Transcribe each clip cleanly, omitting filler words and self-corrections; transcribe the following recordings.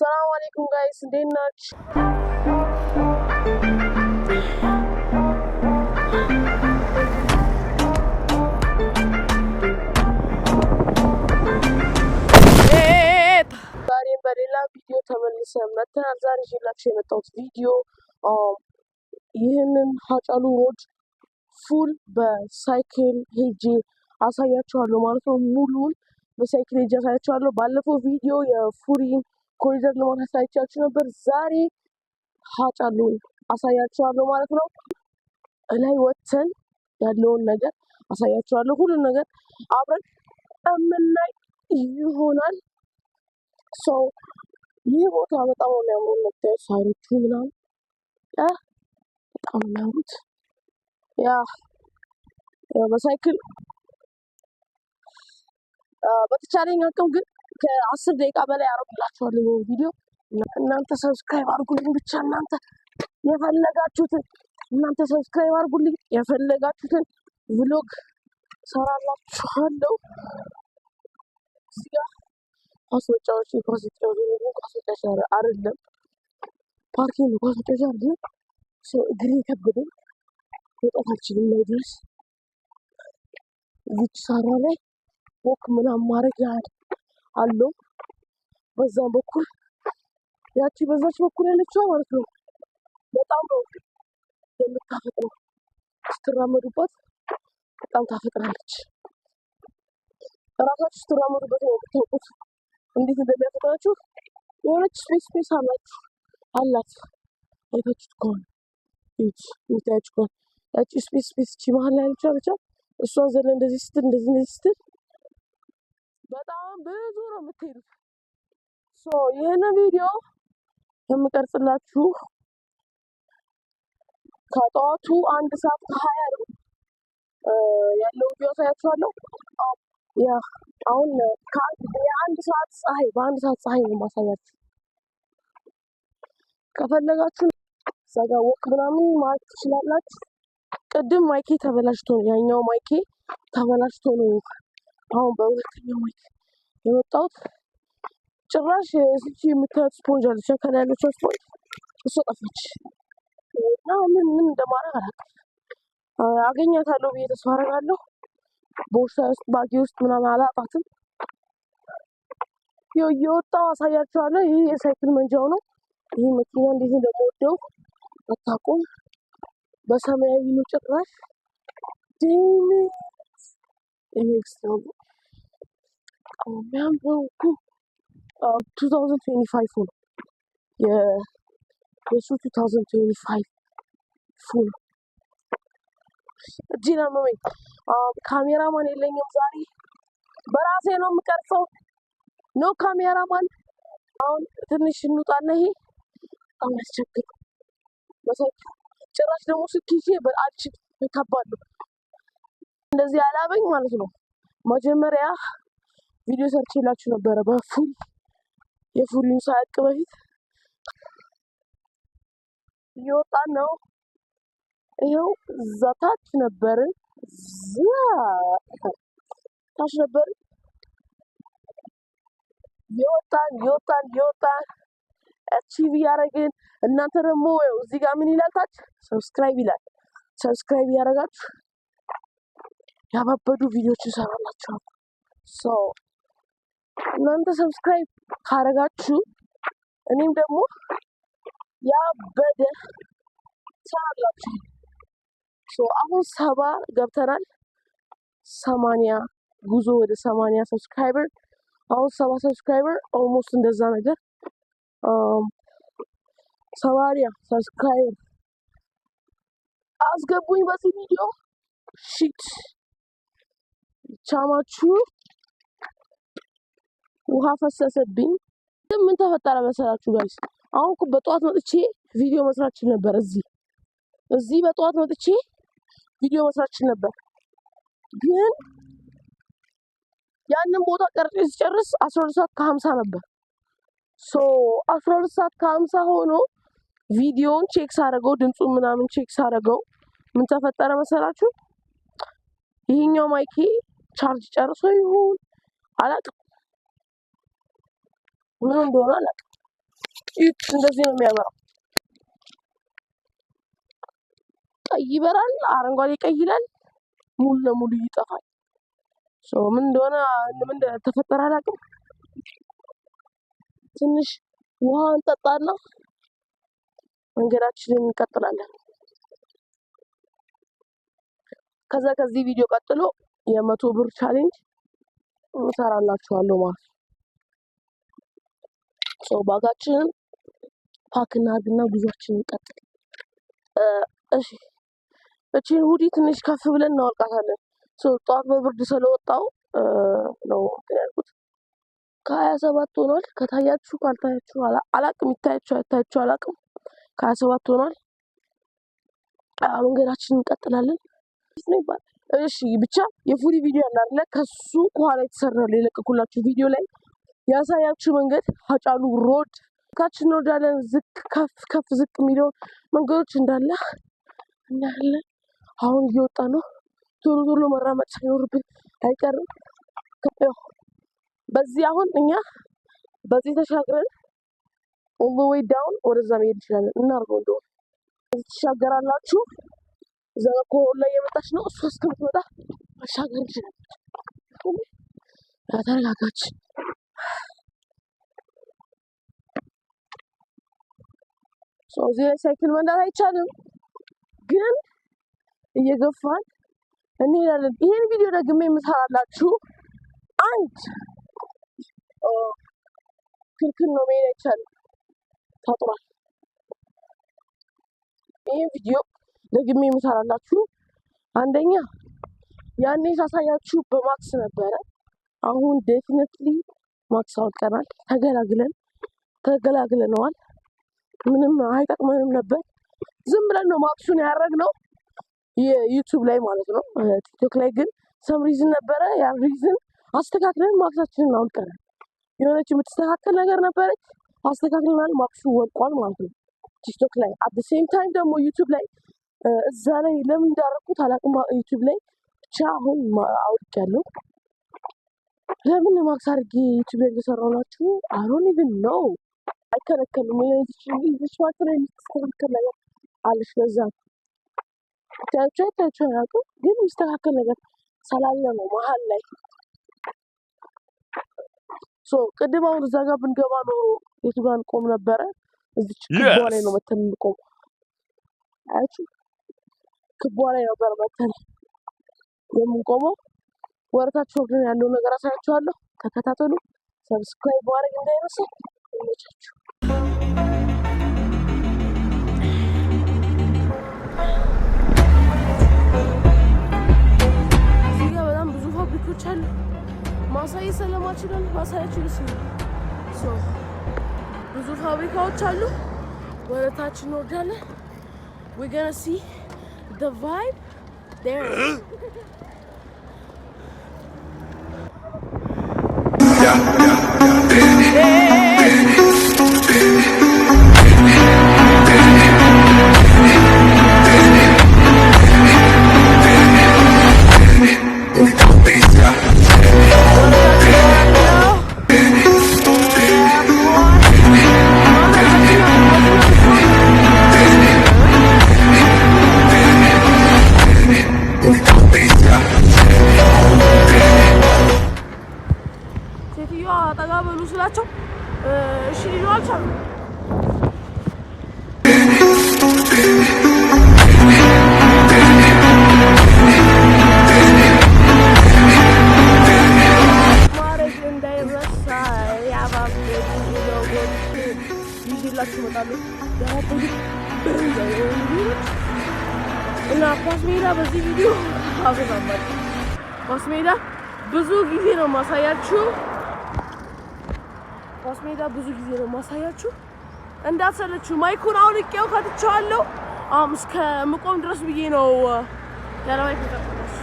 ሰላም አለይኩም ጋይስ እንዴት ናችሁ? ዛሬም በሌላ ቪዲዮ ተመልሰን መጥተናል። ዛሬ ይዤላችሁ የመጣሁት ቪዲዮ ይህንን ሃጫሉ ሮድ ፉል በሳይክል ሄጄ አሳያችኋለሁ ማለት ነው። ሙሉን በሳይክል ሄጄ አሳያችኋለሁ። ባለፈው ቪዲዮ የፉሪን ኮሪደር ልማት አሳይቻችሁ ነበር። ዛሬ ሃጫሉን አሳያችኋለሁ ማለት ነው። እላይ ወጥተን ያለውን ነገር አሳያችኋለሁ። ሁሉን ነገር አብረን የምናይ ይሆናል። ይህ ቦታ በጣም ነው የሚያምረው። ሳሮቹ ምናምን በጣም የሚያምሩት በሳይክል በተቻለኝ አቅም ግን ከ10 ደቂቃ በላይ አረግላችኋለሁ ቪዲዮ። እናንተ ሰብስክራይብ አድርጉልኝ ብቻ። እናንተ ሰብስክራይብ አድርጉልኝ። የፈለጋችሁትን ቭሎግ ሰራላችኋለሁ። እዚህ ጋር ኳስ መጫወቻ አይደለም፣ ፓርኪንግ ኳስ መጫወቻ አይደለም። እግሬ ከበደኝ፣ መውጣት አልችልም ላይ ድረስ። እዚች ሳራ ላይ ወክ ምናምን ማድረግ አለው። በዛም በኩል በዛች በኩል ያለችው ማለት ነው በጣም ነው የምታፈጥነው። ስትራመዱበት በጣም ታፈጥናለች። እራሳችሁ ስትራመዱበት ነው የምታውቁት እንዴት እንደሚያፈጥናችሁ። የሆነች ስፔስ አላት። አይታችሁት ከሆነ የምታያችሁ ከሆነ ያቺ ስፔስ መሀል ላይ ያለችው ብቻ እሷን ዘለ እንደዚህ ስትል በጣም ብዙ ነው የምትሄዱት። ይህን ቪዲዮ የምቀርጽላችሁ ከጠዋቱ 1:20 ነው ያለው ቪዲዮ አሳያችኋለሁ። አሁን በአንድ ሰዓት ፀሐይ ነው ማሳያችሁ። ከፈለጋችሁ እዛ ጋ ወክ ምናምን ማለት ትችላላችሁ። ቅድም ማይኬ ተበላሽቶ ነው ያኛው ማይኬ ተበላሽቶ ነው አሁን በሁለተኛው ማይክ የመጣሁት። ጭራሽ ስልክ የምታዩት ስፖንጅ አለች ከላይ ያለችው ስፖንጅ እሷ ጠፋች እና ምን እንደማደርግ አላውቅም። አገኛታለሁ ብዬ ተስፋ አደርጋለሁ። ቦርሳ ውስጥ ባጌ ውስጥ ምናምን አላጣትም። እየወጣሁ አሳያችኋለሁ። ይህ የሳይክል መንጃው ነው። ይህ መኪና እንዴት እንደምወደው አታውቁም። በሰማያዊ ነው ጭራሽ። የሚያምረው እኮ 2025 ነው የሱ 2025 ፉል። እጅን አመመኝ። ካሜራማን የለኝም ዛሬ፣ በራሴ ነው የምቀርጸው። ኖ ካሜራማን። አሁን ትንሽ እንውጣና ይሄ በጣም ያስቸግር በሳይክል ጭራሽ ደግሞ ስኪዜ በአልችል ከባድ ነው። እንደዚህ አላበኝ ማለት ነው። መጀመሪያ ቪዲዮ ሰርቼላችሁ ነበረ የፉሪን ሳያልቅ በፊት። እየወጣን ነው። ይኸው እዛ ታች ነበርን እየወጣን አቺቭ እያደረግን። እናንተ ደግሞ እዚህ ጋር ምን ይላል ታች ሰብስክራይብ ይላል። ሰብስክራይብ እያደረጋችሁ ያባበዱ ቪዲዮዎች እሰራላችኋለሁ። እናንተ ሰብስክራይብ ካደረጋችሁ እኔም ደግሞ ያበደ እሰራላችሁ። አሁን 70 ገብተናል። 80 ጉዞ ወደ 80 ሰብስክራይበር። አሁን 70 ሰብስክራይበር ኦልሞስት እንደዛ ነገር 80 ሰብስክራይበር አስገቡኝ በዚህ ቪዲዮ። ሺት ቻማችሁ ውሃ ፈሰሰብኝ። ምን ተፈጠረ መሰላችሁ ጋይስ? አሁን እኮ በጠዋት መጥቼ ቪዲዮ መስራት እችል ነበር። እዚህ በጠዋት መጥቼ ቪዲዮ መስራት እችል ነበር፣ ግን ያንን ቦታ ቀርጬ ሲጨርስ 12:50 ነበር። 12:50 ሆኖ ቪዲዮውን ቼክ ሳደርገው ድምፁን ምናምን ቼክ ሳደርገው ምን ተፈጠረ መሰላችሁ? ይሄኛው ማይኬ ቻርጅ ጨርሶ ይሁን አላውቅም፣ ምን እንደሆነ አላውቅም። እንደዚህ ነው የሚያምረው። ቀይ ይበራል፣ አረንጓዴ ቀይ ይላል፣ ሙሉ ለሙሉ ይጠፋል። ምን እንደሆነ ምን እንደተፈጠረ አላውቅም። ትንሽ ውሃ እንጠጣና መንገዳችንን እንቀጥላለን። ከዛ ከዚህ ቪዲዮ ቀጥሎ የ100 ብር ቻሌንጅ እንሰራላችኋለሁ ማለት ነው። ባጋችንን ፓክ እናድርግና ጉዟችንን እንቀጥል። እሺ እቺን ሁዲ ትንሽ ከፍ ብለን እናወልቃታለን። ጠዋት በብርድ ስለወጣው ነው ያልኩት። ከ27 ሆኗል። ከታያችሁ ካልታያችሁ አላቅም፣ ይታያችሁ አይታያችሁ አላቅም። ከ27 ሆኗል። መንገዳችንን እንቀጥላለን ነው ይባላል። እሺ ብቻ የፉዲ ቪዲዮ አለ ከሱ ከኋላ የተሰራ የለቀኩላችሁ ቪዲዮ ላይ ያሳያችሁ መንገድ ሀጫሉ ሮድ ካችን እንወርዳለን። ዝቅ ከፍ ከፍ ዝቅ የሚለው መንገዶች እንዳለ እናያለን። አሁን እየወጣ ነው። ቶሎ ቶሎ መራመድ ሳይኖርብን አይቀርም። በዚህ አሁን እኛ በዚህ ተሻግረን ኦል ዘ ዌይ ዳውን ወደዛ መሄድ እንችላለን። እናርገው እንደው ትሻገራላችሁ። እዛ ኮል ላይ የመጣች ነው። እሷ እስከምትመጣ መሻገር እንችላለን። ተረጋጋች። እዚህ ላይ ሳይክል መንዳት አይቻልም፣ ግን እየገፋን እንሄዳለን። ይሄን ቪዲዮ ደግሜ የምሰራላችሁ አንድ ክልክል ነው፣ መሄድ አይቻልም፣ ታጥሯል። ይሄን ቪዲዮ ደግሜ የምሰራላችሁ አንደኛ ያኔ ሳሳያችሁ በማክስ ነበረ። አሁን ዴፊኒትሊ ማክስ አውቀናል፣ ተገላግለነዋል። ምንም አይጠቅመንም ነበር። ዝም ብለን ነው ማክሱን ያደረግነው የዩቲዩብ ላይ ማለት ነው። ቲክቶክ ላይ ግን ሰም ሪዝን ነበረ። ያን ሪዝን አስተካክለን ማክሳችንን አውልቀናል። የሆነች የምትስተካከል ነገር ነበረች፣ አስተካክለናል። ማክሱ ወልቋል ማለት ነው ቲክቶክ ላይ። አት ዘ ሴም ታይም ደግሞ ዩቲዩብ ላይ እዛ ላይ ለምን እንዳደረኩት አላውቅም። ዩቲዩብ ላይ ብቻ አሁን አውልቄያለሁ። ለምን ማክስ አድርጌ ዩቲዩብ ላይ እንደሰራሁ ናችሁ አይ ዶንት ኢቭን ኖው። አይከለከልም። ይሄ ማለት ነው የሚስተካከል ነገር አለሽ። ለዛ ታያችሁ አያውቅም፣ ግን የሚስተካከል ነገር ስላለ ነው መሀል ላይ። ቅድም አሁን እዛ ጋር ብንገባ ነው የቱ ጋር እንቆም ነበረ? እዚች ክቧ ላይ ነው መተን እንቆም። አያችሁ ክቧ ላይ ነበር መተን የምንቆመው። ወረታችሁ ወግን ያለው ነገር አሳያችኋለሁ። ተከታተሉ። ሰብስክራይብ ማድረግ እንዳይረሳ። ይመቻችሁ። እዚህ ጋር በጣም ብዙ ፋብሪካዎች አሉ። ማሳየት ስለማልችል ማሳያችሁ ነው። ብዙ ፋብሪካዎች አሉ። ወደ ታች እንወርዳለን። we're gonna see the vibe there. ሴትዮዋ ጠጋ በሉ ስላቸው እሺ ሊሉ አልቻሉም። ማረግ እንዳይረሳ ይዤላችሁ እመጣለሁ። እና ኳስ ሜዳ በዚህ ቪዲዮ አበዛባችሁ። ኳስ ሜዳ ብዙ ጊዜ ነው ማሳያችሁ። ኳስ ሜዳ ብዙ ጊዜ ነው ማሳያችሁ። እንዳትሰለችሁ። ማይኩን አውልቄው ከትቼዋለሁ። እስከ ምቆም ድረስ ብዬ ነው ያለ ማይክ ተቀበለሽ።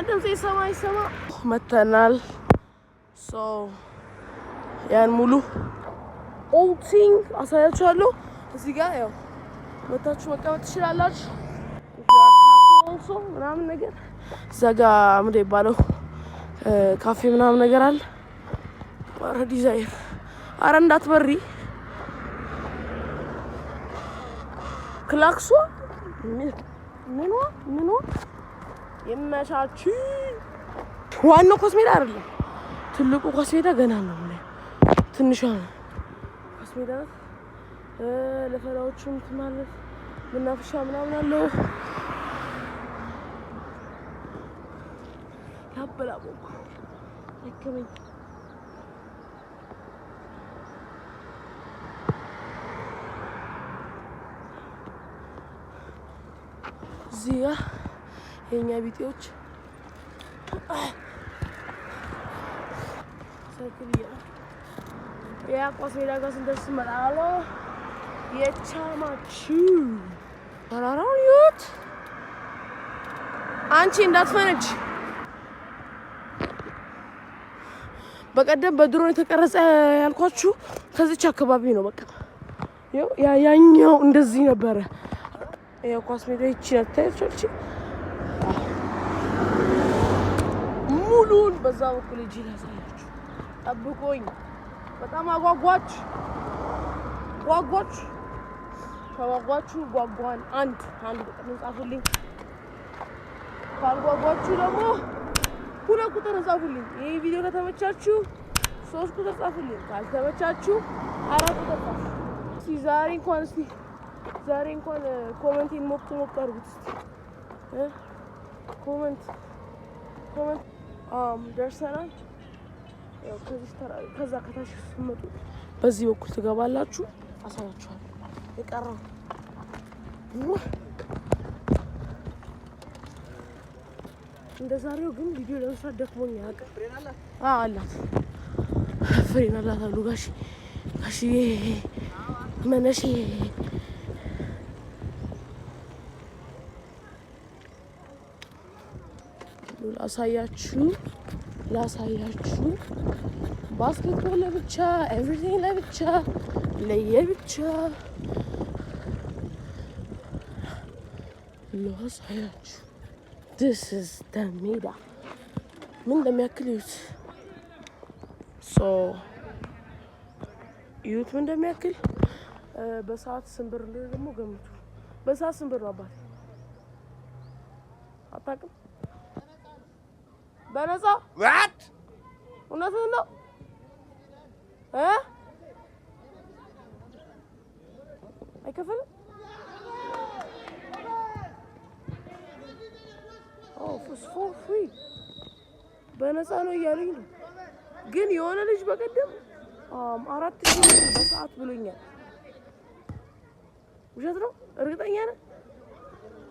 ድምጼ ይሰማ መተናል። ያን ሙሉ ኦልቲንግ አሳያችኋለሁ። እዚህ ጋር ያው መታችሁ መቀመጥ ትችላላችሁ። ምናምን ነገር እዛ ጋ ምንድን ይባለው ካፌ ምናምን ነገር አለ። ኧረ ዲዛይር፣ ኧረ እንዳትበሪ ክላክሷ ምኗ ይመቻች። ዋናው ኳስ ሜዳ አይደለም፣ ትልቁ ኳስ ሜዳ ገና ነው። ትንሿ ኳስ ሜዳ ለፈራዎቹም ማለት መናፈሻ ምናምን አለው። ያበላው አይከመኝ እዚያ የኛ ቢጤዎች ሰክሪያ ኳስ ሜዳ ጋር ስንደርስ መላሎ የቻማቹ ተራራው ይወት አንቺ እንዳትፈነጅ። በቀደም በድሮን የተቀረጸ ያልኳችሁ ከዚች አካባቢ ነው። በቃ ያኛው እንደዚህ ነበረ። የኳስ ሜዳ ይችላልታች ሙሉን በዛ በኩል እጂ ላሳያችሁ። ጠብቆኝ በጣም ጓጓችሁ ጓጓን አንድ ቁጥር ጻፉልኝ። ካልጓጓችሁ ደግሞ 2 ቁጥር ጻፉልኝ። ይሄ ቪዲዮ ከተመቻችሁ 3 ቁጥር ጻፉልኝ። ካልተመቻችሁ 4 ቁጥር ጻፉ። ዛሬ እንኳን ኮሜንቴን ሞቅ አድርጉት እስቲ። ኮሜንት ደርሰናል። ያው ከዛ ከታች ስትመጡ በዚህ በኩል ትገባላችሁ። አሳያችኋለሁ የቀረው እንደዛሬው ግን ቪዲዮ ለመስራት ደክሞኝ ያውቃል። አላት ፍሬን አላት አሉ ጋሽ መነሽ ላሳያችሁ ባስኬትቦል ለብቻ ኤቭሪቲንግ ለብቻ ለየብቻ ላሳያችሁ። This is the ሜዳ ምን እንደሚያክል እዩት። ምን እንደሚያክል በሰዓት ስንት ብር እንደሆነ ደግሞ ገምቱ። በሰዓት ስንት ብር ነው አባቴ? አታውቅም? በነፃ what? እውነትህን ነው? አይከፈልም? for free በነፃ ነው እያሉኝ ነው። ግን የሆነ ልጅ በቀደም 4000 በሰዓት ብሎኛል። ውሸት ነው? እርግጠኛ ነህ?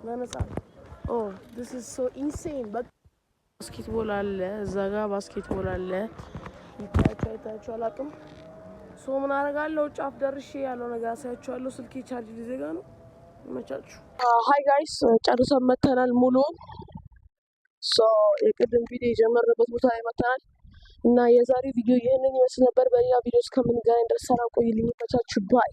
በነፃ ነው። this is so insane። ባስኬትቦል አለ እዛ ጋር ባስኬትቦል አለ። ይታያችሁ አላውቅም። ምን አደርጋለሁ? ጫፍ ደርሼ ያለው ነገር አሳያችኋለሁ። ስልኬ ቻርጅ ሊዘጋ ነው። ይመቻችሁ። ሃይ ጋይስ ጨርሰን መተናል ሙሉውን። የቅድም ቪዲዮ የጀመርንበት ቦታ ላይ መተናል እና የዛሬ ቪዲዮ ይህንን ይመስል ነበር። በሌላ ቪዲዮ እስከምንገናኝ ድረስ ሰላም ቆዩልኝ። ይመቻችሁ። ባይ